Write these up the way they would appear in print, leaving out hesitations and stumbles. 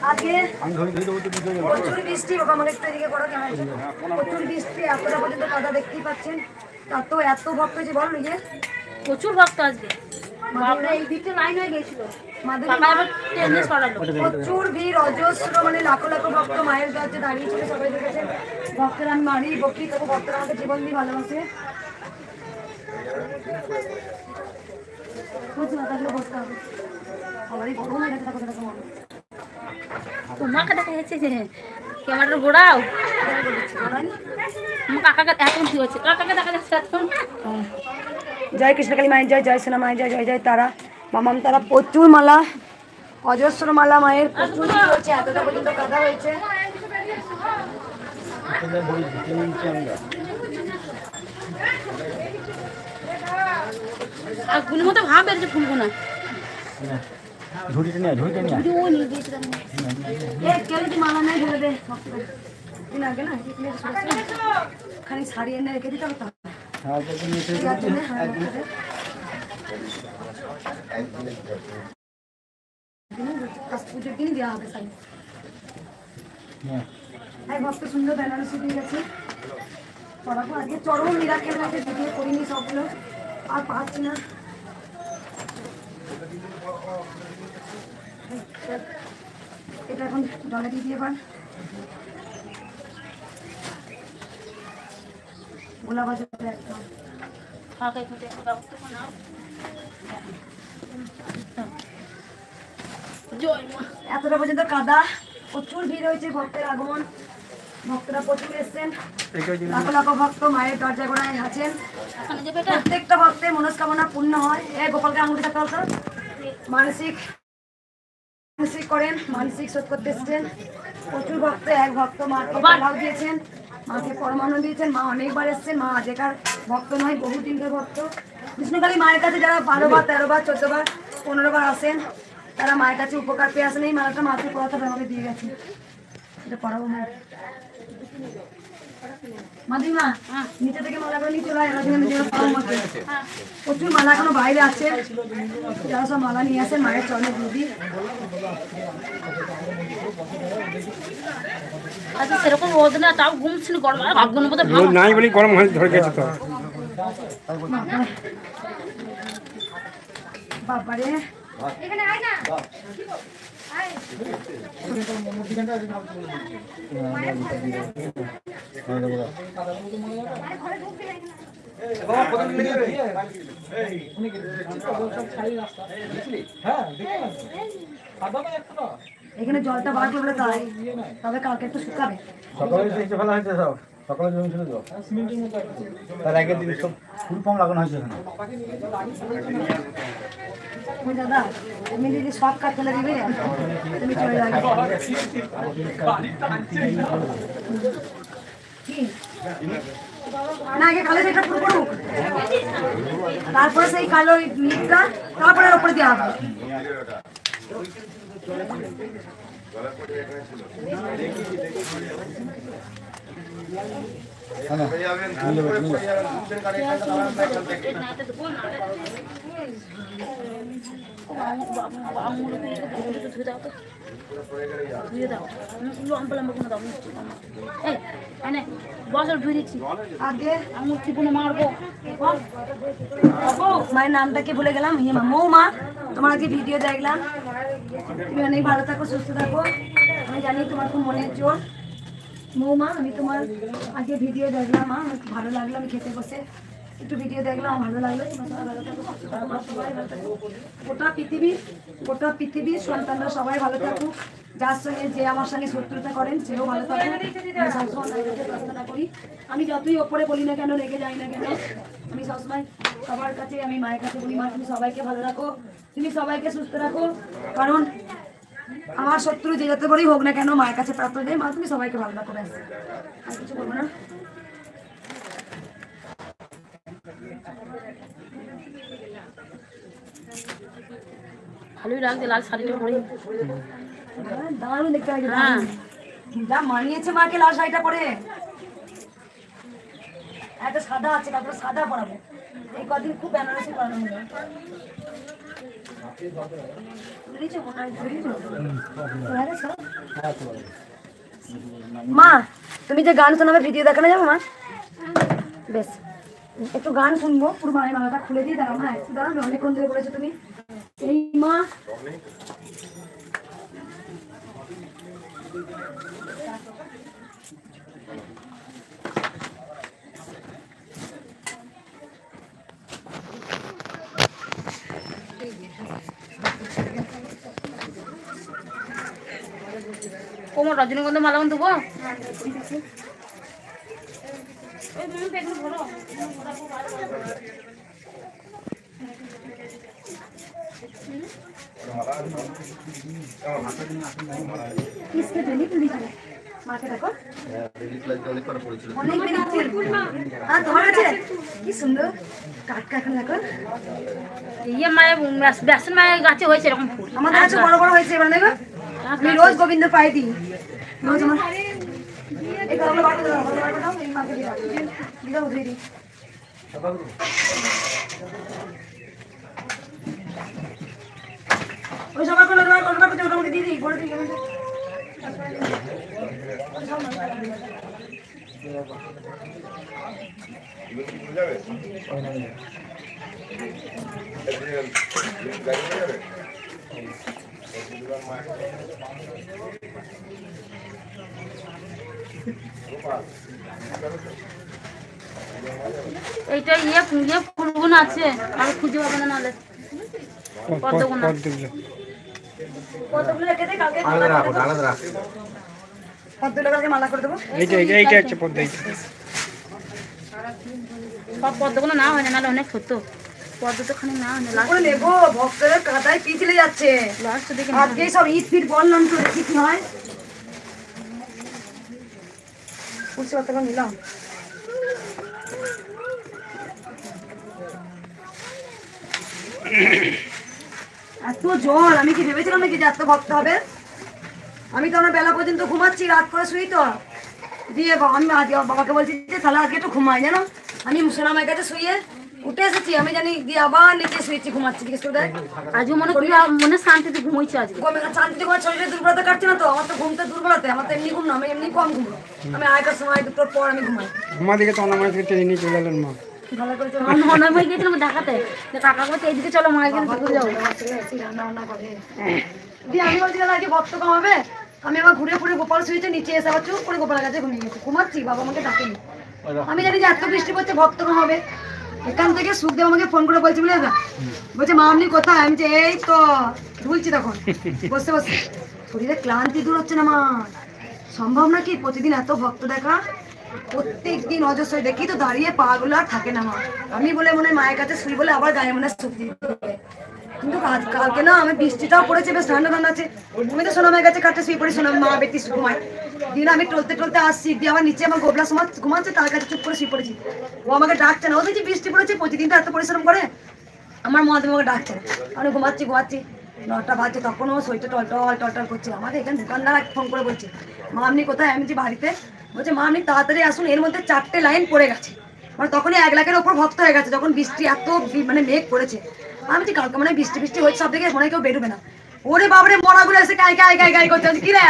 আজকে প্রচুর বৃষ্টি, বাবা আমার একটু এদিকে করো কেমন, প্রচুর বৃষ্টি, এতটা পর্যন্ত কাদা দেখতেই পাচ্ছেন। তার তো এত ভক্ত যে বল নিজে প্রচুর ভক্ত আজকে এই দিকটা লাইন হয়ে গেছিল, প্রচুর ভিড়, অজস্র মানে লাখো লাখো ভক্ত মায়ের কাছে দাঁড়িয়েছিল, সবাই দেখেছেন। ভক্তরা আমি মারি বকি, তবু ভক্তরা আমাকে জীবন দিয়ে ভালোবাসে। বুঝছি মাথাগুলো বসতে হবে, সবারই বড় হয়ে গেছে, কথা কথা মনে তোমাকে দেখা যাচ্ছে যে ক্যামেরাটা ঘোরাও, কাকাকে এখন কি হচ্ছে, কাকাকে দেখা যাচ্ছে এখন। জয় কৃষ্ণকালী মায়ের জয়, জয় সোনা মায়ের জয়, জয় জয় তারা মামাম তারা। প্রচুর মালা, অজস্র মালা মায়ের, প্রচুর হয়েছে, এতটা পর্যন্ত কাদা হয়েছে। আর গুলির মতো ভাব বেরোচ্ছে ফুলগুনা, মালা নাই বলে দে আগে না, খালি ছাড়িয়ে এনে রেখে দিতে হবে। পুজোর দিনই দেওয়া হবে শাড়ি। ভক্ত সুন্দর বেনারসি দিয়ে গেছে, পড়াবো আজকে চরম মিরাকেল আছে, ভিডিও করিনি সবগুলো, আর পাচ্ছি না। এটা এখন জলে দিয়ে পান গোলা বাজাতে একদম এতটা পর্যন্ত কাদা, প্রচুর ভিড় হয়েছে, ভক্তের আগমন, ভক্তরা প্রচুর এসছেন, লাখো লাখো ভক্ত মায়ের দরজা গোড়ায় আছেন। প্রত্যেকটা ভক্তের মনস্কামনা পূর্ণ হয়। গোপালকে আঙুল থাকতে হতো, মানসিক করেন, মানসিক শোধ করতে এসছেন প্রচুর ভক্ত। এক ভক্ত মাকে লাভ দিয়েছেন, মাকে পরমানন্দ দিয়েছেন, মা অনেকবার এসছেন, মা আজকের ভক্ত নয়, বহু দিনকার ভক্ত। কৃষ্ণকালী মায়ের কাছে যারা 12 বার 13 বার 14 বার 15 বার আসেন, তারা মায়ের কাছে উপকার পেয়ে আসেন। এই মালাটা মাকে পড়াতে আমাকে দিয়ে গেছে, এটা পড়াবো মায়ের। মাদিমা নিচে থেকে মালাগুলো নিয়ে চলে প্রচুর মালা এখনো বাইরে আছে, যারা সব মালা নিয়ে আসেন মায়ের চরণে দিদি। আচ্ছা সেরকম রোদ না, তাও ঘুম ছিল, গরম ভাগ্যের মধ্যে রোদ নাই বলি গরম হয়ে ধরে গেছে তো বাবারে। এখানে আয় না, আয় এখানে জলটা বার করলে তাই, তবে কালকে একটু শুকাবে। সকালে জমি ছিল তো, তার আগের দিন সব ফুল পাম্প লাগানো হয়েছে এখানে। দাদা তুমি যদি সব কাজ ফেলে দিবে, তুমি চলে যাবে। না আগে কালো এটা পুরো করুক, তারপরে সেই কালো লিপটা তারপরে ওপরে দেওয়া হবে। মায়ের নামটাকে ভুলে গেলাম, মৌমা। তোমার আজকে ভিডিও দেখলাম, তুমি অনেক ভালো থাকো, সুস্থ থাকো। আমি জানি তোমার খুব মনের জোর মৌমা। আমি তোমার আজকে ভিডিও দেখলাম, মা আমার ভালো লাগলো, আমি খেতে বসে একটু ভিডিও দেখলাম, ভালো লাগলো। তোমার সবাই ভালো থাকো, সবাই ভালো থাকো, গোটা পৃথিবীর সন্তানরা সবাই ভালো থাকুক। যার সঙ্গে যে আমার সঙ্গে শত্রুতা করেন সেও ভালো থাকুক, আমি সবসময় প্রার্থনা করি। আমি যতই ওপরে বলি না কেন, রেগে যাই না কেন, আমি সবসময় সবার কাছে, আমি মায়ের কাছে বলি, মা তুমি সবাইকে ভালো রাখো, তুমি সবাইকে সুস্থ রাখো। কারণ আমার শত্রু যে যত বড়ই হোক না কেন, মায়ের কাছে প্রার্থনা যাই, মা তুমি সবাইকে ভালো রাখো, ব্যাস আর কিছু বলবো না। ভালোই লাগছে লাল শাড়িটা পরে, দারুণ দেখতে লাগে, যা মানিয়েছে মাকে লাল শাড়িটা পরে। এত সাদা আছে, তারপরে সাদা পরাবো। এই কদিন খুব বেনারসি করানো হলো। বুঝেছো? মনে হয় বুঝেছো? হয়ে গেছে? মা তুমি যে গান শোনাবে ভিডিও দেখানো যাবে মা? বেশ একটু গান শুনবো, পুরো মায়ের মালাটা খুলে দিয়ে দাঁড়াও। হ্যাঁ একটু দাঁড়াবে, অনেকক্ষণ ধরে বলেছো তুমি। এই মা কোমর রজনীগন্ধা মালা দেবো। কিসকে বেলি তুলি যাবে মাকে দেখো অনেক বেরিয়েছে। আর তোমার কাছে কি সুন্দর কাট কাট দেখো। ইয়ে মায়ের বেসন মায়ের গাছে হয়েছে এরকম ফুল। আমাদের কাছে বড় বড় হয়েছে এবার দেখো। আমি রোজ গোবিন্দ পাই দিই রোজ আমার এই গাছগুলো বাড়তে দাও, বাড়তে দাও, এই মাকে দিয়ে দাও, দিয়ে দাও, ধুয়ে দিই। ওই সবার কোনো কল্পনা করতে ওটা দিয়ে দিই বলে দিই। এইটা ইয়ে ইয়ে ফুলগুলো আছে, আমি খুঁজে পাবো না নাহলে। পদ্মগুলো কতগুলো রেখে দে, কালকে আলাদা রাখো, আলাদা রাখো। কতগুলো কালকে মালা করে দেবো। এইটা হচ্ছে পদ্মা। সব পদ্মগুলো না হয় না, নাহলে অনেক হতো। পদ্ম তো খানি না হয় না, করে নেবো, ভক্তদের কাঁটায় পিছলে যাচ্ছে। লাস্ট দিকে আজকে সব ঈদ ফিট বললাম তো, দেখি কি হয়। বুঝতে পারতে নিলাম এত জল, আমি কি ভেবেছিলাম নাকি যে এত ভক্ত হবে। আমি তো আমার বেলা পর্যন্ত ঘুমাচ্ছি, রাত করে শুই তো দিয়ে আমি আজকে বাবাকে বলছি যে তাহলে আজকে একটু ঘুমাই, জানো আমি সোনামায়ের কাছে শুয়ে উঠে এসেছি, আমি জানি দিয়ে আবার নিচে শুয়েছি ঘুমাচ্ছি। জিজ্ঞেস করে দেয় আজও মনে করি মনে শান্তিতে ঘুমোইছে আজকে। শান্তি ঘুমার শরীরে দুর্বলতা কাটছে না তো, আমার তো ঘুমতে দুর্বলতা, আমার তো এমনি ঘুম না, আমি এমনি কম ঘুম। আমি আগেকার সময় দুটোর পর আমি ঘুমাই। ঘুমা দিকে তো অন্য মানুষকে টেনে নিয়ে চলে এলেন মা। ভালো করে অনেক হয়ে গেছিলাম দেখাতে, কাকা বলতে এইদিকে চলো মায়ের কাছে ঘুরে যাবো। রান্না বান্না করে দিয়ে আমি বলছি দাদা আজকে ভক্ত কম হবে। আমি আবার ঘুরে ঘুরে গোপাল শুয়েছে, নিচে এসে আবার চুপ করে গোপালের কাছে ঘুমিয়ে গেছি। ঘুমাচ্ছি, বাবা আমাকে ডাকেনি। আমি জানি যে এত বৃষ্টি পড়ছে ভক্ত কম হবে। এখান থেকে সুখদেব আমাকে ফোন করে বলছি, বুঝলে বলছে মা আপনি কোথায়? আমি যে এই তো ধুলছি তখন বসে বসে। শরীরে ক্লান্তি দূর হচ্ছে না মা, সম্ভব নাকি প্রতিদিন এত ভক্ত দেখা? প্রত্যেক দিন অজস্র দেখি তো দাঁড়িয়ে পা গুলো আর থাকে না মা। আমি বলে মনে হয় মায়ের কাছে শুই বলে আবার গায়ে মনে শক্তি দিতে। কিন্তু কালকে না আমি বৃষ্টিটাও পড়েছে, বেশ ঠান্ডা ঠান্ডা আছে। আমি তো সোনামায়ের কাছে কাটতে শুয়ে পড়ি, সোনাম মা বেটি ঘুমায়। দিন আমি টলতে টলতে আসছি, দিয়ে আমার নিচে আমার গোবলা সমাজ ঘুমাচ্ছে, তার কাছে চুপ করে শুয়ে পড়েছি। ও আমাকে ডাকছে না, ও দেখছি বৃষ্টি পড়েছে, প্রতিদিন তো এত পরিশ্রম করে, আমার মহাদেব আমাকে ডাকছে না। আমি ঘুমাচ্ছি 9টা বাজছে, তখন ও শরীরটা টলটল করছে। আমাদের এখানে দোকানদার ফোন করে বলছে মা আপনি কোথায়? আমি যে বাড়িতে। বলছে মা আপনি তাড়াতাড়ি আসুন, এর মধ্যে 4টে লাইন পড়ে গেছে। মানে তখনই 1 লাখের ওপর ভক্ত হয়ে গেছে, যখন বৃষ্টি এত মানে মেঘ পড়েছে। আমি যে কালকে মানে বৃষ্টি হচ্ছে, সব দিকে মনে কেউ বেরোবে না। ওরে বাবরে মরাগুলো এসে গাই করতে কি রে?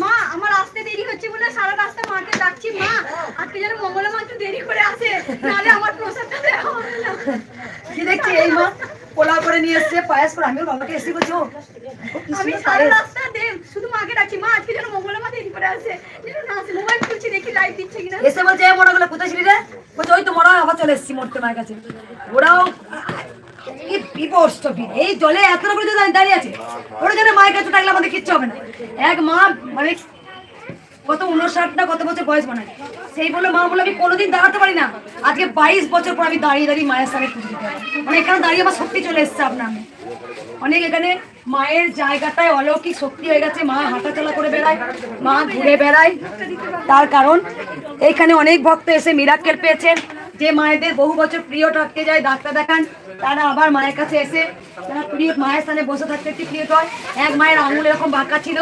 মা আমার আসতে দেরি হচ্ছে বলে সারা রাস্তা মাকে ডাকছি, মা আজকে যেন মঙ্গলা মা একটু দেরি করে আসে, নাহলে আমার প্রসাদটা দেওয়া হবে না। কি দেখছি এই মা পোলাও করে নিয়ে এসছে, পায়েস করে। আমিও বাবাকে এসে বলছি আমি সারা রাস্তা শুধু মাকে ডাকছি, মা আজকে যেন মঙ্গলা মা দেরি করে আসে, যেন না আসে। মোবাইল খুলছি দেখি লাইট দিচ্ছে কিনা। এসে বলছে এই মরাগুলো কোথায় ছিলি রে? বলছে ওই তো মরা, আবার চলে এসেছি মরতে মায়ের কাছে। ওরাও কি বিপর্যস্ত এই জলে এত করে দাঁড়িয়ে আছে, ওরা যেন মায়ের কাছে থাকলে আমাদের কিচ্ছু হবে না। এক মা মানে কত 59 না কত বছর বয়স বানায়, সেই বলে মা বলে আমি কোনোদিন দাঁড়াতে পারি না। আজকে 22 বছর পর আমি দাঁড়িয়ে দাঁড়িয়ে মায়ের সামনে পুজো দিতে পারি। মানে এখানে দাঁড়িয়ে আমার শক্তি চলে এসছে আপনার। অনেক এখানে মায়ের জায়গাটায় অলৌকিক শক্তি হয়ে গেছে। মা হাঁটাচলা করে বেড়ায়, মা ঘুরে বেড়ায়। তার কারণ এইখানে অনেক ভক্ত এসে মিরাক্কেল পেয়েছেন। যে মায়েদের বহু বছর পিরিয়ড আটকে যায়, ডাক্তার দেখান, তারা আবার মায়ের কাছে এসে তারা পিরিয়ড মায়ের স্থানে বসে থাকতে একটি পিরিয়ড হয়। এক মায়ের আঙুল এরকম বাঁকা ছিল,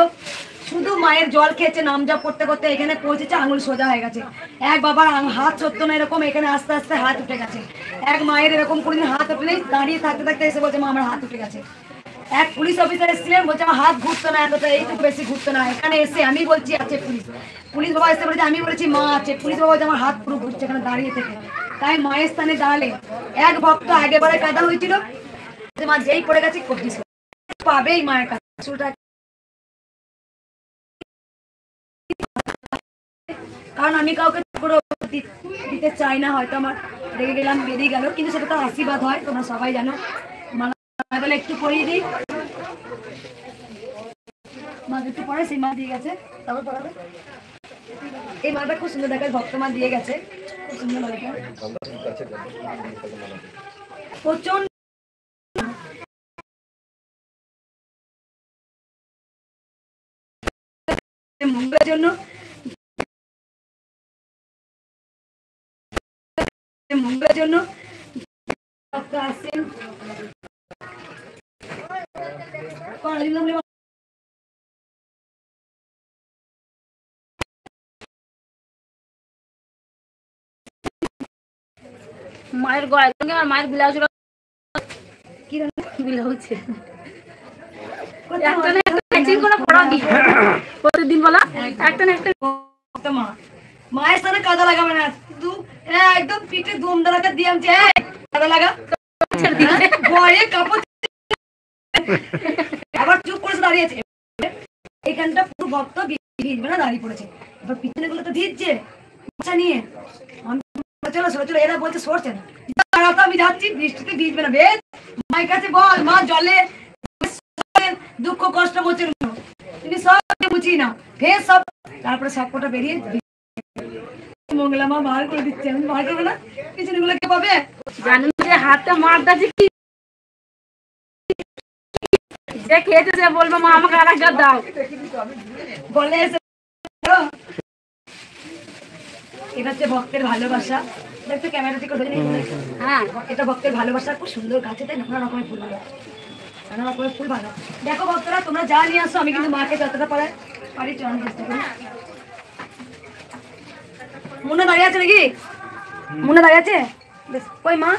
শুধু মায়ের জল খেয়েছে, নাম জপ করতে করতে এখানে পৌঁছেছে, আঙুল সোজা হয়ে গেছে। এক বাবার হাত চলতো না এরকম, এখানে আস্তে আস্তে হাত উঠে গেছে। এক মায়ের এরকম কোনোদিন হাত উঠে নেই, দাঁড়িয়ে থাকতে থাকতে এসে বলছে মা আমার হাত উঠে গেছে। এক পুলিশ অফিসার এসেছিলেন, বলছে আমার হাত ঘুরতো না এতটা, এইটুকু বেশি ঘুরতো না। এখানে এসে আমি বলছি আছে পুলিশ, পুলিশ বাবা এসে বলেছে আমি বলেছি মা আছে, পুলিশ বাবা বলছে আমার হাত পুরো ঘুরছে এখানে দাঁড়িয়ে থেকে। তাই মায়ের স্থানে দাঁড়ালে এক ভক্ত আগেবারে কাদা হয়েছিল, মা যেই পড়ে গেছে পাবেই মায়ের কাছে। কারণ আমি কাউকে দিতে চাই না, হয়তো আমার রেগে গেলাম বেরিয়ে গেল, কিন্তু সেটা তো আশীর্বাদ হয়, তোমরা সবাই জানো। মালা গেলে একটু পরিয়ে দিই, মা একটু পরে সেই মা দিয়ে গেছে, তারপর পড়াবে। এই মালটা খুব সুন্দর দেখায়, ভক্ত মা দিয়ে গেছে, খুব সুন্দর লাগে। প্রচন্ড মঙ্গলের জন্য ভক্ত আসছেন। মায়ের গয়ের সঙ্গে আর মায়ের ব্লাউজ কি ব্লাউজ একটা না একটা ম্যাচিং করে পড়া দিই প্রতিদিন বলা, একটা না একটা। মায়ের সাথে কাদা লাগাবে না, একদম পিঠে দুম দাঁড়াতে দিয়ে আমি কাদা লাগা ভয়ে কাপড় আবার চুপ করেছে দাঁড়িয়েছে। এখানটা পুরো ভক্ত ভিজবে না দাঁড়িয়ে পড়েছে, এবার পিছনে গুলো তো ভিজছে নিয়ে। আমি চলো চলো চলো, এরা বলছে সরছে না, আমি যাচ্ছি বৃষ্টিতে ভিজবে না। বেশ মায়ের কাছে বল মা জলে দুঃখ কষ্ট মোচে তুমি সব বুঝি না ফের সব, তারপরে সব কটা বেরিয়ে মঙ্গলা মা বার করে দিচ্ছে। আমি বার করবো না, পিছনে গুলো কে পাবে? জানেন যে হাতটা মারটা যে কি যে খেয়েছে সে বলবে মা আমাকে আর একটা দাও বলে এসে। এটা হচ্ছে ভক্তের ভালোবাসা, দেখতে ক্যামেরা থেকে ধরে নিই। হ্যাঁ এটা ভক্তের ভালোবাসা, খুব সুন্দর গাছে তাই নানা রকমের ফুল ভালো, নানা রকমের ফুল ভালো। দেখো ভক্তরা তোমরা যা নিয়ে আসো, আমি কিন্তু মাকে যতটা পারি চলানোর চেষ্টা করি। মুন্না দাঁড়িয়ে আছে নাকি? মুন্না দাঁড়িয়ে আছে? বেশ কই মা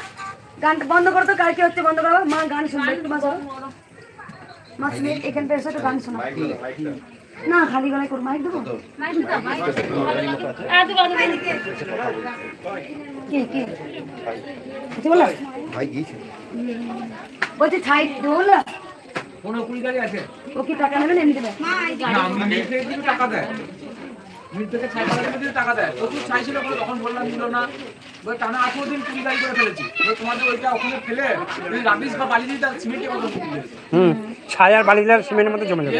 গানটা বন্ধ করো তো, কার কি হচ্ছে বন্ধ করো, মা গান শুনবে একটু। মা শুনে এখানটা এসে একটু গান শোনা না, খালি গলায় করো। মাইক দেবো কি বলো বলছি ছাই বললো 15-20 গাড়ি আছে। ও কি টাকা নেবেন এমনি দেবে? টাকা দেয়, মিল থেকে ছাই করার জন্য টাকা দেয়। প্রচুর ছাই ছিল, তখন বললাম দিল না, বলে টানা 18 দিন 20 গাড়ি করে ফেলেছি। তোমাদের ওইটা ওখানে ফেলে রাবিশ বা বালি দিয়ে তার সিমেন্টের মতো ছাই আর বালি দিলে সিমেন্টের মতো জমে যাবে।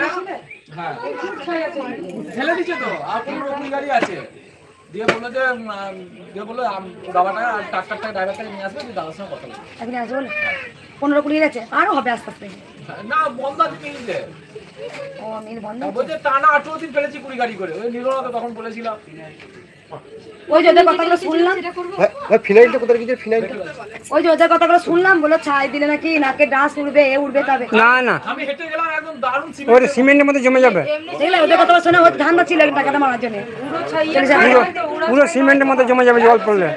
হ্যাঁ ফেলে দিচ্ছে তো, আর 15-20 গাড়ি আছে। দিয়ে বললো যে বাবাটা ট্রাক্টরটা ড্রাইভারটাকে নিয়ে আসবে, দাদার সঙ্গে কথা বলবো। এখন আসবে বলে 15-20 গেছে, আরো হবে আস্তে আস্তে। না বন্ধ আছে মিলতে, ও মিল বন্ধ বলছে টানা 18 দিন ফেলেছি 20 গাড়ি করে। ওই নির্মলাকে তখন বলেছিলাম। ওই যে ওদের কথাগুলো শুনলাম, ফিনাইলটা কোথায় গিয়েছে? ফিনাইলটা ওই যে ওদের কথাগুলো শুনলাম, বলো ছাই দিলে নাকি নাকে ডাস উড়বে, এ উড়বে, তবে না না আমি হেঁটে গেলাম, একদম দারুণ ওই সিমেন্টের মধ্যে জমে যাবে। দেখলে ওদের কথা শুনে ওর ধান্দা ছিল টাকাটা মারার জন্য। পুরো সিমেন্টের মধ্যে জমে যাবে জল পড়লে।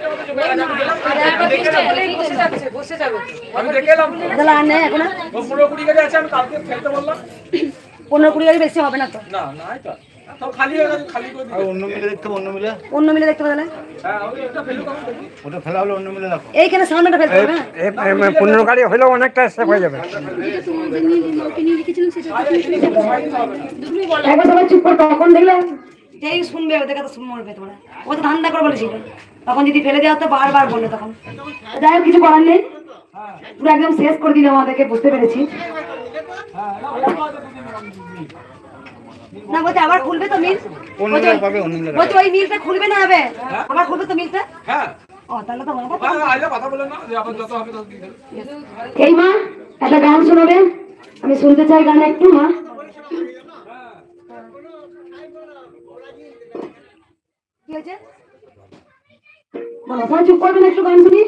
আমি দেখে এলাম তাহলে আর নেই এখন 15-20 গাড়ি আছে। আমি কালকে ফেলতে বললাম 15-20 গাড়ি বেশি হবে না তো, না না এটা সব খালি হয়ে গেছে, খালি করে দিই। অন্য মিলে দেখতে হবে, অন্য মিলে অন্য মিলে দেখতে পেলে হ্যাঁ ওই একটা ফেলুক আমি দেখি। ওটা ফেলা হলে অন্য মিলে রাখো। এইখানে সামনেটা ফেলতে হবে। 15 গাড়ি হলেও অনেকটা সেফ হয়ে যাবে। একবার সবাই চুপ করে, তখন দেখলে যেই শুনবে ওদের কথা মরবে তোমরা। ও তো ধান্দা করে বলেছিল, তখন যদি ফেলে দেওয়া তো বারবার বললো, তখন যাই হোক কিছু করার নেই, পুরো একদম শেষ করে দিল আমাদেরকে, বুঝতে পেরেছি। না বলতে আবার খুলবে তো মিল, অন্য মিলে পাবে, অন্য মিলে বলছে ওই মিলটা খুলবে না হবে, আবার খুলবে তো মিলটা। হ্যাঁ ও তাহলে তো ভালো। হ্যাঁ আইলে কথা বলে না, যে আবার যত হবে তত দিয়ে দেবে। এই মা একটা গান শোনাবে, আমি শুনতে চাই গান একটু। মা কি হয়েছে বলো, সবাই চুপ করবেন একটু, গান শুনি।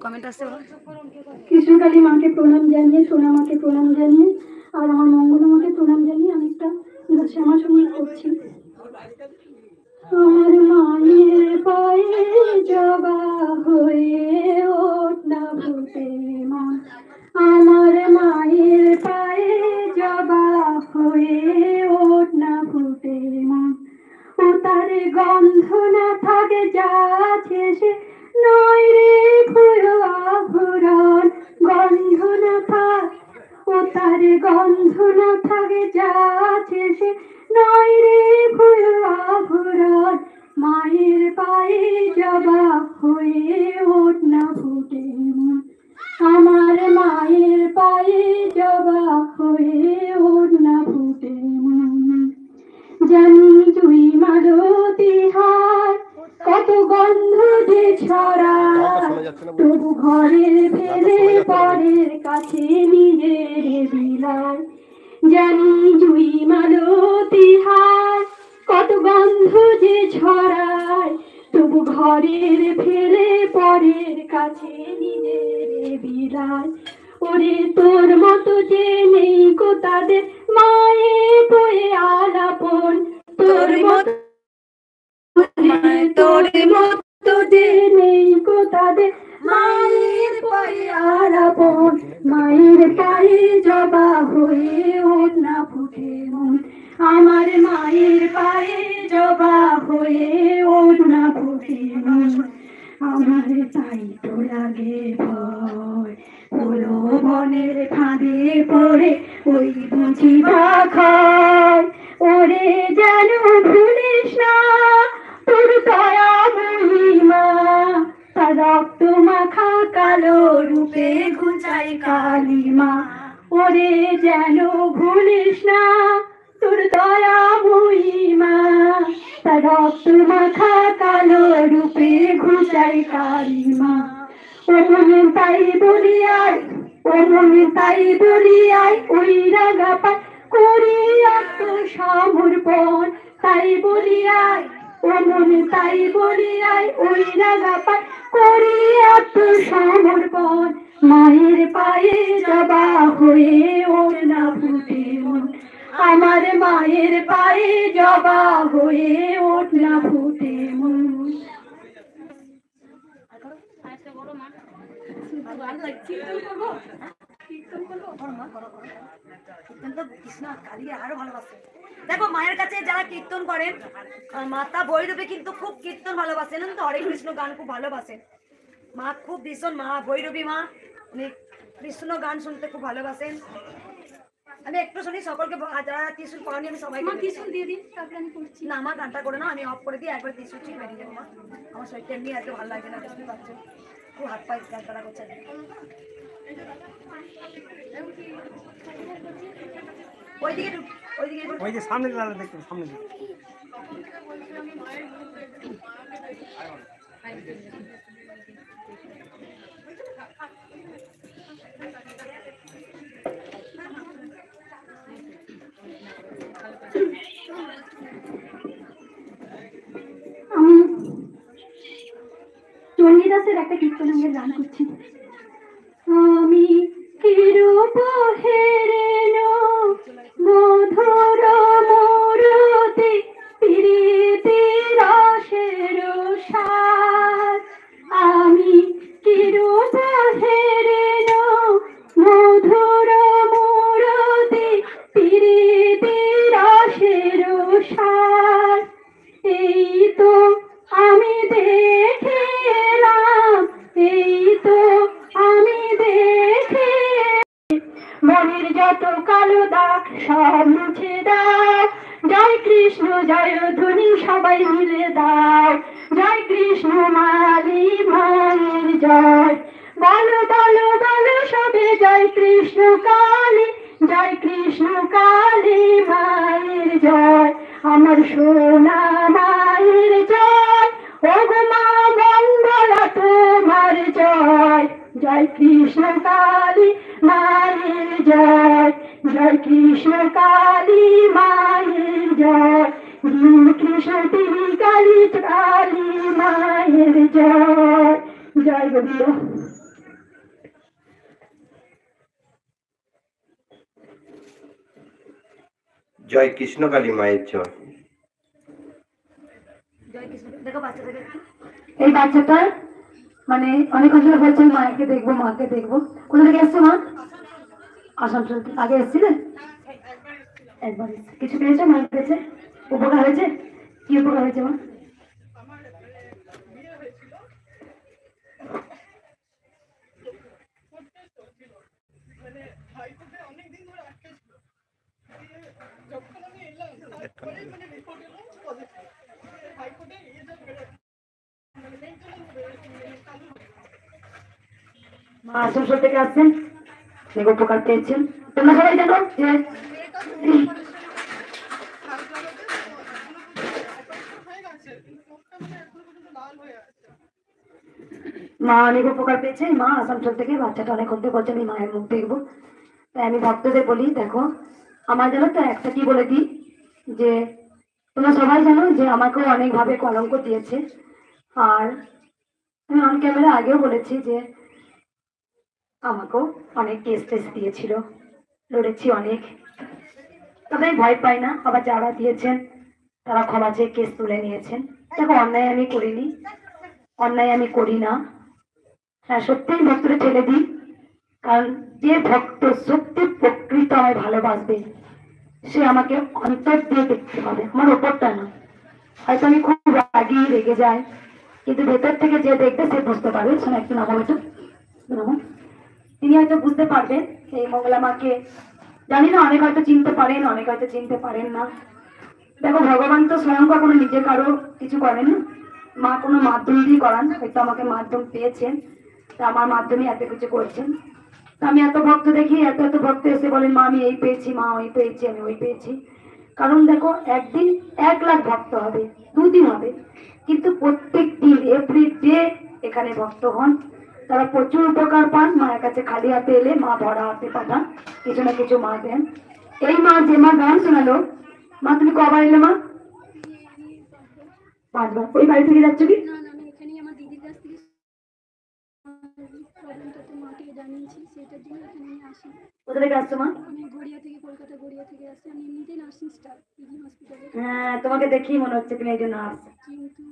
কমেন্ট আসছে, কৃষ্ণকালী মাকে প্রণাম জানিয়ে, সোনা মাকে প্রণাম জানিয়ে আর আমার মঙ্গলমাকে প্রণাম জানিয়ে আমি একটা শ্যামা সঙ্গীত করছি। আমার মায়ের পায়ে জবা হয়ে ওঠ না ফুটে মন, আমার মায়ের পায়ে জবা হয়ে ওঠ না ফুটে মন, ও তার গন্ধ না থাকে যা আছে সে নয় রে ভুলো আভরণ, গন্ধ না থাক ও তার গন্ধ না থাকে যা আছে সে নয় রে ভুলো আভরণ, মায়ের পায়ে জবা হয়ে ওঠ না ফুটে মন, আমার মায়ের পায়ে জবা হয়ে ওঠ না ফুটে মন। জানি তুই মালতী হার কত গন্ধ যে ছড়ায়, তবু ঘরের ফেলে পরের কাছে নিজের বিলায়, জানি জুই মালতী হার কত গন্ধ যে ছড়ায়, তবু ঘরের ফেলে পরের কাছে নিজের বিলায়, ওরে তোর মতো যে নেই গো তাদের মায়ে বয়ে আলাপন, তোর মতো যে নেই গো তাদের মায়ের পায়ে আলাপন, মায়ের পায়ে জবা হয়ে ওঠ না ফুটে মন, আমার মায়ের পায়ে জবা হয়ে ওঠ না ফুটে মন, আমার তাই তো লাগে ভয় হলো বনের ফাঁদে পড়ে ওই বুঝি খায়, ওরে যেন ভুলিস না তোর দয়া মহিমা, তার রক্ত মাখা কালো রূপে ঘুচাই কালিমা, ওরে যেন ভুলিস না তোর দয়া মহিমা, তার রক্ত মাখা কালো রূপে ঘুচাই কালিমা, ও মনে তাই বলিয়াই ও মনে তাই বলিয়াই ওই রাগা পাই করি আত্মসমর্পণ, তাই বলিয়াই ও মনে তাই বলিয়াই ওই রাগা পাই করি আত্মসমর্পণ, মায়ের পায়ে জবা হয়ে ওঠ না ফুটে মন, আমার মায়ের পায়ে জবা হয়ে ওঠ না ফুটে মন। দেখো মায়ের কাছে যারা কীর্তন করেন, মাতা ভৈরবী কিন্তু খুব কীর্তন ভালোবাসেন, তো হরে কৃষ্ণ গান খুব ভালোবাসেন, মা খুব ভীষণ মা ভৈরবী মা উনি কৃষ্ণ গান শুনতে খুব ভালোবাসেন। আমি একটু শুনি সকলকে, যারা ত্রিশূল পড়ানি আমি সবাইকে ত্রিশূল দিয়ে দিই, তারপরে আমি করছি না, আমার গানটা করে না, আমি অফ করে দিই, একবার ত্রিশূল ঠিক বেরিয়ে যাবো। আমার শরীরটা এমনি এত ভালো লাগছে না, বুঝতে পারছো, খুব হাত পায়ে গানটা করছে। ওইদিকে ওই যে সামনে দাঁড়ালে দেখতে সামনে দিকে। আমি চণ্ডীদাসের একটা কীর্তনের গান করছি। আমি কিরূপ হেরেন মধুর মূরতি প্রীতি রসের সার, আমি কিরূপ হেরেন মধুর মূরতি প্রীতি রসের সার, এই তো আমি দেখে এলাম, এই তো আমি দেখে মনের যত কালো দাগ সব মুছে দাও, জয় কৃষ্ণ জয় ধ্বনি সবাই মিলে দাও, জয় কৃষ্ণ মালি মায়ের জয়, বলো বলো বলো সবে জয় কৃষ্ণ কালী, জয় কৃষ্ণ কালী মায়ের জয়, আমার সোনা মায়ের জয়, ও গো মা মঙ্গলা তোমার জয়, জয় কৃষ্ণ কালী মায়ের জয়, জয় কৃষ্ণ কালী মায়ের জয়, কৃষ্ণ তিনি কালী কালী মায়ের জয়, জয় গোবিন্দ। জয় কৃষ্ণকালী মায়ের জয়। জয় কৃষ্ণ। দেখো বাচ্চাটাকে একটু। এই বাচ্চাটা মানে অনেক ধরে বলছে মাকে দেখবো, মাকে দেখবো। কোথা থেকে এসছো মা? আসানসোল থেকে। আগে এসেছিলে? একবার এসেছে। কিছু পেয়েছো মায়ের কাছে? উপকার হয়েছে? কি উপকার হয়েছে মা? মা আসানসোল থেকে আসছেন, অনেক উপকার পেয়েছেন। তোমরা সবাই জানো যে মা অনেক উপকার পেয়েছে। মা আসানসোল থেকে বাচ্চাটা অনেক হতে বলছে আমি মায়ের মুখ দেখবো। তাই আমি ভক্তদের বলি, দেখো আমার জানো তো একটা কি বলে দিই, যে তোমরা সবাই জানো যে আমাকেও অনেকভাবে কলঙ্ক দিয়েছে। আর আমি অন ক্যামেরা আগেও বলেছি যে আমাকেও অনেক কেস টেস দিয়েছিল, লড়েছি অনেক। তবে আমি ভয় পাই না। আবার যারা দিয়েছেন তারা ক্ষমা চেয়ে কেস তুলে নিয়েছেন। দেখো অন্যায় আমি করিনি, অন্যায় আমি করি না। হ্যাঁ সত্যিই ভক্তরে ঠেলে দিই, কারণ যে ভক্ত সত্যি প্রকৃত আমায় ভালোবাসবে সে আমাকে অন্তর দিয়ে দেখতে পাবে, আমার ওপরটা না। হয়তো আমি খুব রাগি রেগে যাই, কিন্তু ভেতর থেকে যে দেখবে সে বুঝতে পারবে। শোনো একটু নামো, একটু নামো। তিনি হয়তো বুঝতে পারবেন এই মঙ্গলা মাকে। জানি না অনেক হয়তো চিনতে পারেন, অনেক হয়তো চিনতে পারেন না। দেখো ভগবান তো স্বয়ং কখনো নিজে কারো কিছু করেন না, মা কোনো মাধ্যম দিয়ে করান। হয়তো আমাকে মাধ্যম পেয়েছেন, তা আমার মাধ্যমে এত কিছু করছেন। তা আমি এত ভক্ত দেখি, এত এত ভক্ত এসে বলেন মা আমি এই পেয়েছি, মা ওই পেয়েছি, আমি ওই পেয়েছি। কারণ দেখো একদিন 1,00,000 ভক্ত হবে, দুদিন হবে, কিন্তু প্রত্যেক দিন এভরিডে এখানে ভক্ত হন, তারা প্রচুর উপকার পান। মায়ের কাছে খালি হাতে এলে মা ভরা হাতে পাঠান, কিছু না কিছু মা দেন। এই মা যে মা গান শোনালো, মা তুমি কবার এলে মা? 5বার। ওই বাড়ি থেকে যাচ্ছ কি? না না, আমি এখানেই আমার দিদির কাছ থেকে প্রবলেমটা তো মাকে জানিয়েছি, সেটার জন্য এখানে আমি আসি। কোথা থেকে আসছো মা? আমি গড়িয়া থেকে, কলকাতা গড়িয়া থেকে আসছি। আমি এমনিতেই নার্সিং স্টাফ পিজি হসপিটালে, হ্যাঁ তোমাকে দেখেই মনে হচ্ছে তুমি একজন নার্স। কিন্তু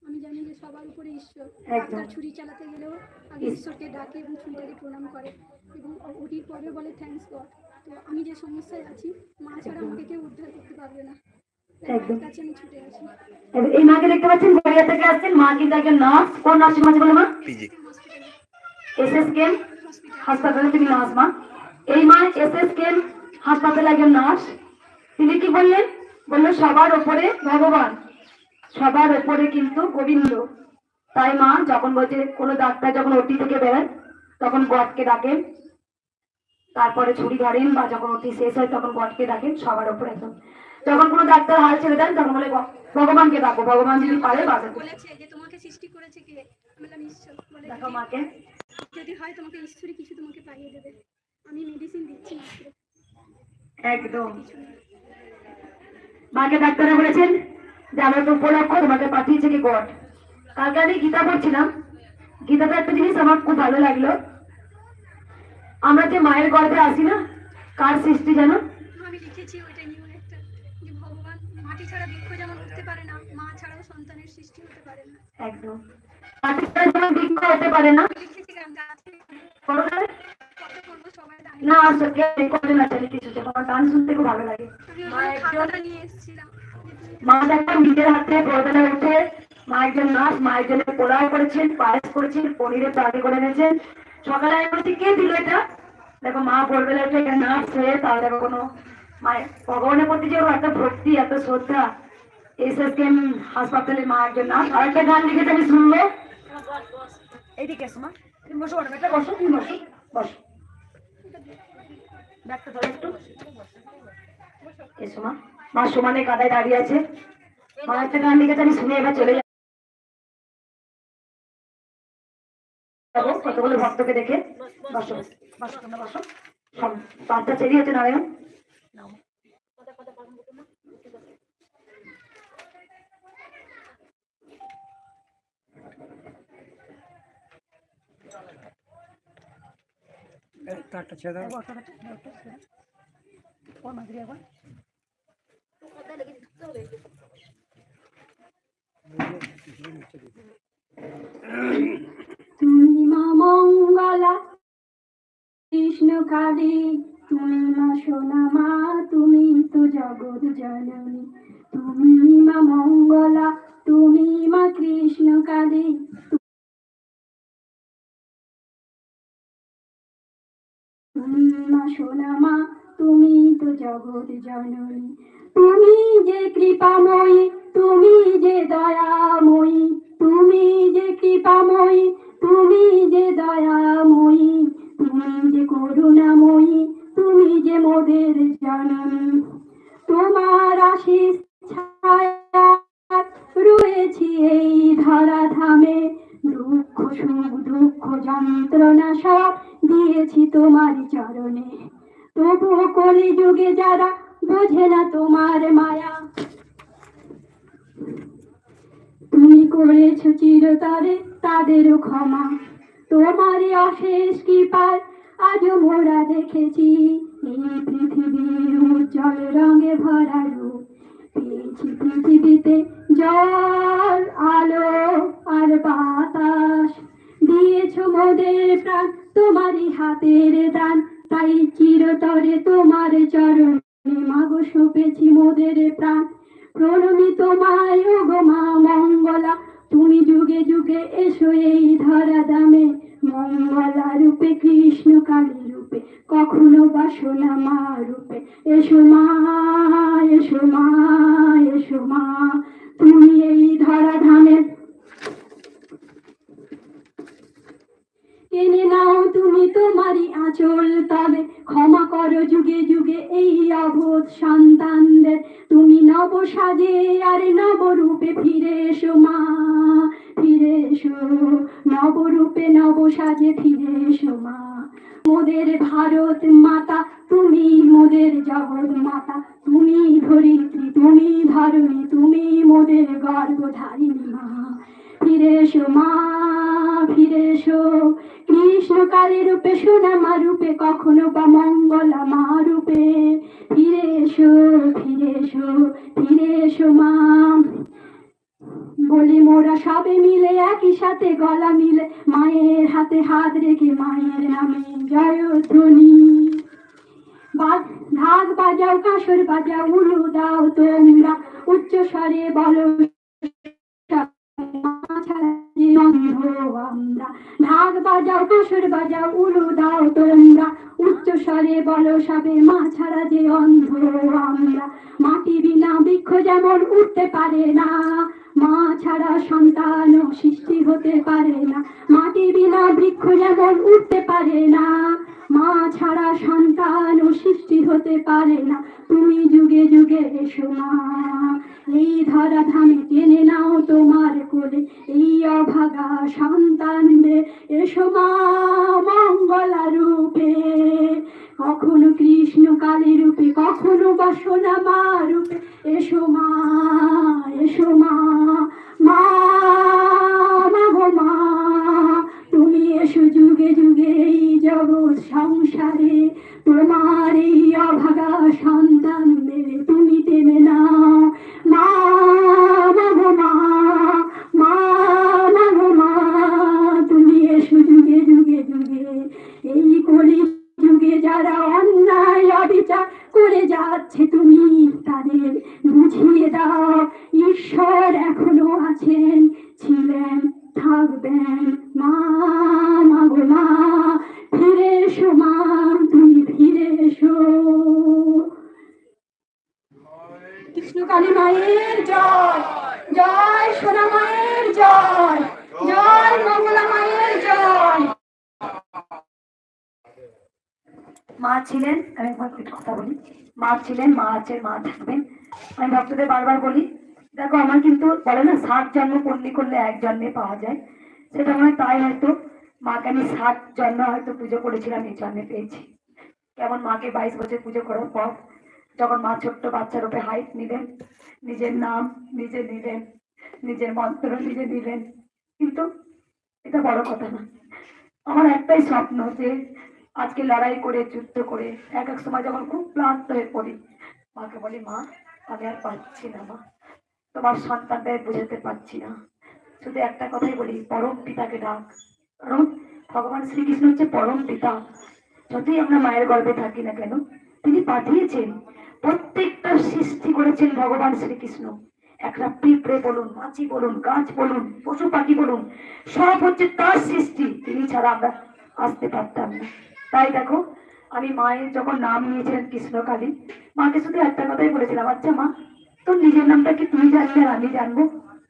আমি জানি যে সবার উপরে ঈশ্বর। একদম। ডাক্তার ছুরি চালাতে গেলেও আগে ঈশ্বরকে ডাকে এবং ছুরিটাকে প্রণাম করে, এবং ওটির পরে বলে থ্যাঙ্কস গড। তো আমি যে সমস্যায় আছি, মা ছাড়া আমাকে কেউ উদ্ধার করতে পারবে না, একদম। মায়ের কাছে আমি ছুটে আসি। এই মাকে দেখতে পাচ্ছেন, গড়িয়া থেকে আসছেন। মা কিন্তু একজন নার্স। কোন নার্সিং হোম আছে বলে মা? হসপিটালে এসএসকেএম হসপিটাল হাসপাতালে তিনি নার্স মা। এই মা এসএসকেএম হাসপাতালে একজন নার্স। তিনি কি বললেন? বললো সবার ওপরে ভগবান, সবার ওপরে কিন্তু গোবিন্দ। তাই মা যখন বলছে কোনো ডাক্তার যখন ওটি থেকে বেরোয় তখন গডকে ডাকেন, তারপরে ছুরি ধরেন, বা যখন ওটি শেষ হয় তখন গডকে ডাকেন, সবার ওপরে একদম। যখন কোনো ডাক্তার হাল ছেড়ে দেন তখন বলে ভগবানকে ডাকো, ভগবান যদি পারে বাঁচাতে। বলেছে যে তোমাকে সৃষ্টি করেছে কে? আমি বললাম ঈশ্বর। বলে দেখো মাকে যদি হয় তোমাকে ঈশ্বরই কিছু তোমাকে পাইয়ে দেবে। আমি মেডিসিন দিচ্ছি মাত্র, একদম। কিছু নেই। মাকে ডাক্তাররা বলেছেন যে আমার তো উপলক্ষ তোমাকে পাঠিয়েছে কি গড। কালকে আমি গীতা পড়ছিলাম, গীতাতে একটা জিনিস আমার খুব ভালো লাগলো। আমরা যে মায়ের গর্ভে আসি না, কার সৃষ্টি জানো? আমি লিখেছি ওইটা নিউ একটা, যে ভগবান মাটি ছাড়া বৃক্ষ যেমন উঠতে পারে না, মা ছাড়াও সন্তানের সৃষ্টি হতে পারে না। একদম। মাটি ছাড়া যেমন বৃক্ষ হতে পারে না। লিখেছি গান গাছে করো তাহলে? কত করবো সবাই জানে। না সত্যি রেকর্ডে না চাইলে কিছু, তোমার গান শুনতে খুব ভালো লাগে। আমি মা ওই একজন, খাতাটা নিয়ে এসেছিলাম। মা দেখো নিজের হাতে প্রয়োজনে উঠে, মা একজন নার্স, মা একজনের পোলাও করেছেন, পায়েস করেছেন, পনিরের তরকারি করে এনেছেন। সকালে আমি বলছি কে দিল এটা? দেখো মা ভোরবেলা উঠে একটা নার্স হয়ে, তাও দেখো কোনো মায়ের ভগবানের প্রতি যে এত ভক্তি, এত শ্রদ্ধা। এসএসকেএম হাসপাতালে মা একজন নার্স। আরেকটা গান লিখেছে আমি শুনবো। এইদিকে এসো মা, তুমি বসো, একটা বসো, তুমি বসো, বসো। ব্যাগটা ধরো একটু। এসো মা। মা সমানে কাদায় দাঁড়িয়ে আছে। মা একটা গান লিখেছে আমি শুনে এবার চলে যাবো কতগুলো ভক্তকে দেখে। বসো বসো, তোমরা বসো। সব বাচ্চা ছেড়ে হচ্ছে নারায়ণ। তারটা ছেড়ে দাও। ওর মাঝে একবার তুমি মা মঙ্গলা কৃষ্ণ কালী, তুমি মা সোনা মা, তুমি তো জগৎ জননী। তুমি মা মঙ্গলা, তুমি মা কৃষ্ণ কালী, তুমি মা সোনা মা, তুমি তো জগৎ জননী। তুমি যে কৃপাময়ী, তুমি যে দয়াময়ী, তুমি যে কৃপাময়ী, তুমি যে দয়াময়ী, তুমি যে করুণাময়ী, তুমি যে মোদের জননী। তোমার আশিস ছায়া রয়েছি এই ধরা ধামে, দুঃখ সুখ দুঃখ যন্ত্রণা সব দিয়েছি তোমার চরণে। তবুও কলি যুগে যারা বোঝে না তোমার মায়া, তুমি করেছো চিরতরে তাদেরও ক্ষমা। তোমারই অশেষ কৃপায় আজও মোরা দেখেছি এই পৃথিবীর উজ্জ্বল রঙে ভরা রূপ। পেয়েছি পৃথিবীতে জল আলো আর বাতাস, দিয়েছো মোদের প্রাণ তোমারই হাতের দান। তাই চিরতরে তোমার চরণে মাগো সঁপেছি মোদের প্রাণ। প্রণমী তোমায় ওগো মা মঙ্গলা, তুমি যুগে যুগে এসো এই ধরা দামে। মঙ্গলা রূপে কৃষ্ণ কালী রূপে, কখনো বাসনা মা রূপে। এসো মা, এসো মা, এসো মা, তুমি এই ধরা ধামে টেনে নাও তুমি তোমারই আঁচল তবে। ক্ষমা করো যুগে যুগে এই অবোধ সন্তানদের। তুমি নব সাজে আর নবরূপে ফিরে এসো মা, ফিরে এসো। নবরূপে নব সাজে ফিরে এসো মা। মোদের ভারত মাতা, তুমি মোদের জগৎ মাতা, তুমি ধরিত্রী, তুমি ধরণী, তুমি মোদের গর্ভধারিণী মা। ফিরে এসো মা, ফিরে এসো। কৃষ্ণ কালী রূপে সোনা মা রূপে, কখনো বা মঙ্গলা মা রূপে। ফিরে এসো, ফিরে এসো, ফিরে এসো মা। বলি মোরা সবে মিলে একই সাথে গলা মিলে, মায়ের হাতে হাত রেখে মায়ের নামে জয়ধ্বনি। ঢাক বাজাও, কাঁসর বাজাও, উলু দাও তোমরা, উচ্চ স্বরে বলো আমরা। ঢাক বাজাও, কাঁসর বাজাও, উলু দাও তোমরা, উচ্চ স্বরে বলো সবে মা ছাড়া যে অন্ধ আমরা। মাটি বিনা বৃক্ষ যেমন উঠতে পারে না, মা ছাড়া সন্তান সৃষ্টি হতে পারে না। মাটি বিনা বৃক্ষ যেমন উঠতে পারে না, মা ছাড়া সন্তান সৃষ্টি হতে পারে না। তুমি যুগে যুগে এসো মা, এই ধরা ধামে টেনে নাও তোমার কোলে এই অভাগা সন্তানদের। এসো মা মঙ্গলা রূপে, কখনো কৃষ্ণ কালী রূপে, কখনো বাসনা মা রূপে। এসো মা, এসো মা, মা গো মা, তুমি এসো যুগে যুগে এই জগৎ সংসারে। তোমার এই অভাগা সন্তানদের তুমি টেনে নাও মা গো মা, মা গো মা, তুমি এসো যুগে যুগে যুগে। এই কলি যুগে যারা অন্যায় অবিচার করে যাচ্ছে তুমি তাদের বুঝিয়ে দাও, ঈশ্বর এখনো আছেন, ছিলেন, থাকবেন। মা গো মা, ফিরে এসো মা, তুমি ফিরে এসো। কৃষ্ণ কালী মায়ের জয়, জয় সোনা মায়ের জয়, জয় মঙ্গলা মায়ের জয়। মা ছিলেন, আমি একবার একটু কথা বলি। মা ছিলেন, মা আছেন, মা থাকবেন। আমি ভক্তদের বারবার বলি, দেখো আমার কিন্তু বলে না 7 জন্ম পুণ্যি করলে 1 জন্মে পাওয়া যায়, সেটা মনে হয় তাই। হয়তো মাকে আমি 7 জন্ম হয়তো পুজো করেছিলাম, এই জন্মে পেয়েছি। কেমন মাকে 22 বছর পুজো করার পর যখন মা ছোট্ট বাচ্চার রূপে হাইট নিলেন, নিজের নাম নিজে নিলেন, নিজের মন্ত্র নিজে নিলেন, কিন্তু এটা বড় কথা না। আমার একটাই স্বপ্ন যে আজকে লড়াই করে যুদ্ধ করে এক এক সময় যখন খুব ক্লান্ত হয়ে পড়ি, মাকে বলি মা আমি আর পাচ্ছি না মা, তোমার সন্তানদের বোঝাতে পারছি না। শুধু একটা কথাই বলি, পরম পিতাকে ডাক। কারণ ভগবান শ্রীকৃষ্ণ হচ্ছে পরম পিতা। যতই আমরা মায়ের গর্ভে থাকি না কেন, তিনি পাঠিয়েছেন, প্রত্যেকটা সৃষ্টি করেছেন ভগবান শ্রীকৃষ্ণ। একটা পিঁপড়ে বলুন, মাছি বলুন, গাছ বলুন, পশু পাখি বলুন, সব হচ্ছে তার সৃষ্টি। তিনি ছাড়া আমরা আসতে পারতাম না। তাই দেখো, আমি মায়ের যখন নাম নিয়েছিলেন কৃষ্ণকালী, মাকে শুধু একটা কথাই বলেছিলাম, আচ্ছা মা, তোর নিজের নামটা কি তুই জানবি আর আমি জানবো?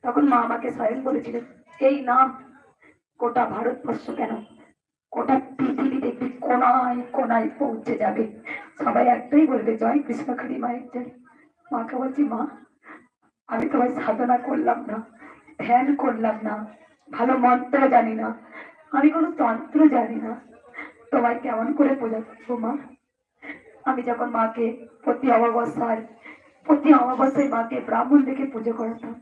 তখন মা আমাকে স্বয়ং বলেছিলেন, এই নাম গোটা ভারতবর্ষ কেন, গোটা পৃথিবী দেখবি কোনায় কোনায় পৌঁছে যাবে, সবাই একটাই বলবে জয় কৃষ্ণকালী মায়ের জয়। মাকে বলছি, মা, আমি তোমায় সাধনা করলাম না, ধ্যান করলাম না, ভালো মন্ত্র জানি না, আমি কোনো তন্ত্র জানি না, তোমায় কেমন করে পূজা করবো মা? আমি যখন মাকে প্রতি অমাবস্যায় মাকে ব্রাহ্মণ দেখে পুজো করাতাম,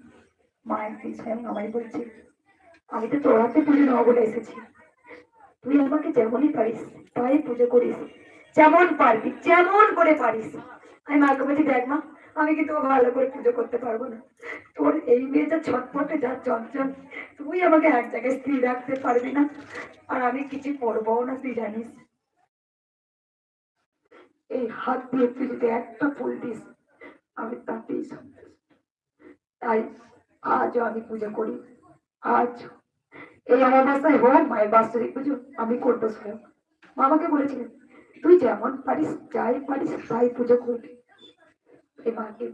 মা একদিন স্বয়ং আমায় বলছে, আমি তো তোর হাতে পুজো নেওয়া বলে এসেছি, তুই আমাকে যেমনই পারিস তাই পুজো করিস, যেমন পারবি যেমন করে পারিস। আমি মাকে বলছি, দেখ মা, আমি কিন্তু ভালো করে পুজো করতে পারবো না, তোর এই মেয়ে যা ছটফটে, যা চঞ্চল, তুই আমাকে এক জায়গায় স্থির রাখতে পারবি না, আর আমি কিছু করবো না, তুই জানিস। এই হাত দিয়ে তুই যদি একটা ফুল দিস, আমি তাতেই সন্তুষ্ট। তাই আজও আমি পুজো করি। আজ এই অমাবস্যায় হোক মায়ের বাৎসরিক পুজো আমি করবো স্বয়ং। মা আমাকে বলেছিলেন, তুই যেমন পারিস, যাই পারিস তাই পুজো করবি। এই মাকে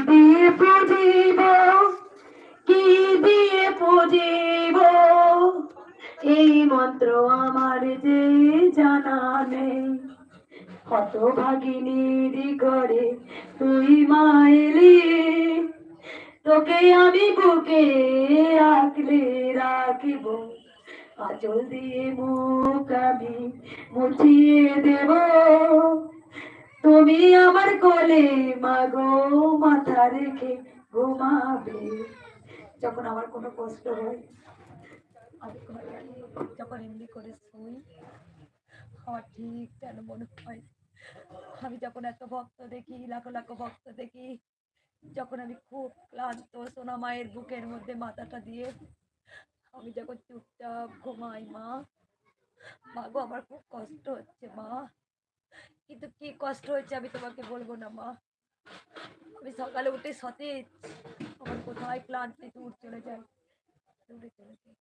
দিয়ে পুজিব, কি দিয়ে পুজিব, এই মন্ত্র আমার যে জানা নেই, হতভাগিনীর ঘরে তুই মাইলি, তোকে আমি বুকে আঁকলে রাখিব, আঁচল দিয়ে মুখ আমি মুছিয়ে দেব, তুমি আমার কোলে মাগো মাথা রেখে ঘুমাবে। যখন আমার কোনো কষ্ট হয়, আমি যখন এমনি করে শুই, আমার ঠিক যেন মনে হয় আমি যখন এত ভক্ত দেখি, লাখো লাখো ভক্ত দেখি, যখন আমি খুব ক্লান্ত সোনা মায়ের বুকের মধ্যে মাথাটা দিয়ে আমি যখন চুপচাপ ঘুমাই, মা, মা গো, আমার খুব কষ্ট হচ্ছে মা, কিন্তু কি কষ্ট হচ্ছে আমি তোমাকে বলবো না মা। আমি সকালে উঠে সতেজ, আমার কোথায় ক্লান্তি দূর চলে যায়, দূরে চলে যায়।